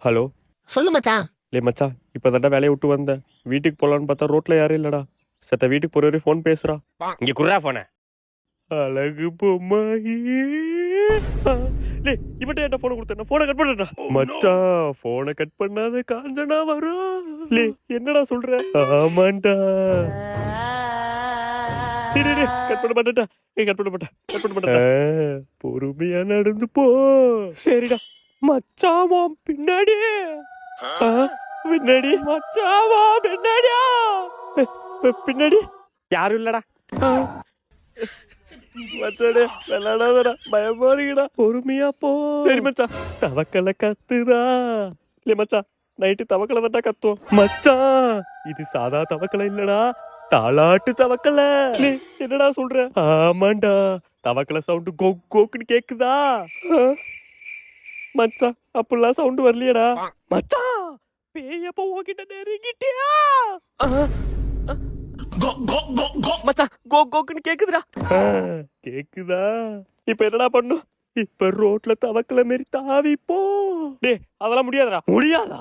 Hello. சொல்லு மச்சான். லே மச்சான், இப்பதான்டா வேலையை விட்டு வந்தேன். வீட்டுக்கு போலான்னு பார்த்தா ரோட்ல யாரும் இல்லடா. செத்த வீட்டுக்கு போற வரையும் ஃபோன் பேசுறா. இங்க குர்ரா போன. அழகு பொம்மாயி. லே இவன்ட்ட என்ன போனை கொடுத்தேன், போனை கட் பண்ணடா. மச்சான் போனை கட் பண்ணாத காஞ்சனா வரும். லே என்னடா சொல்ற? ஆமாண்டா. கட் பண்ண மாட்டேன்டா. கட் பண்ண மாட்டேன், கட் பண்ண மாட்டேன். பொறுமையா நடந்து போ. சரிடா. மச்சாவா பின்னாடி. பின்னாடி மச்சாவா பின்னாடியா. பின்னாடி யாரும் இல்லடா. மச்சானே விளையாடாதடா, பயமா இருக்குடா. பொறுமையா போ. சரி மச்சான். தவக்கலை கத்துதா. இல்ல மச்சான், நைட்டு தவக்கலை தான்டா கத்துவோம். மச்சான் இது சாதா தவக்கலை இல்லடா, தாலாட்டு தவக்கலை. என்னடா சொல்ற? ஆமாண்டா, தவக்கலை சவுண்டு கோக் கோக்குன்னு கேக்குதா? மச்சான் அப்படிலாம் சவுண்டு வரலையடா. மச்சான் பேயப்ப உன்கிட்ட நெருங்கிட்டியா? மச்சான் கோ கோக்குன்னு கேக்குதுடா. கேக்குதா? இப்ப என்னடா பண்ணும்? இப்ப ரோட்ல தவக்கலை மாரி தாவி போ. டேய் அதெல்லாம் முடியாதுடா. முடியாதா?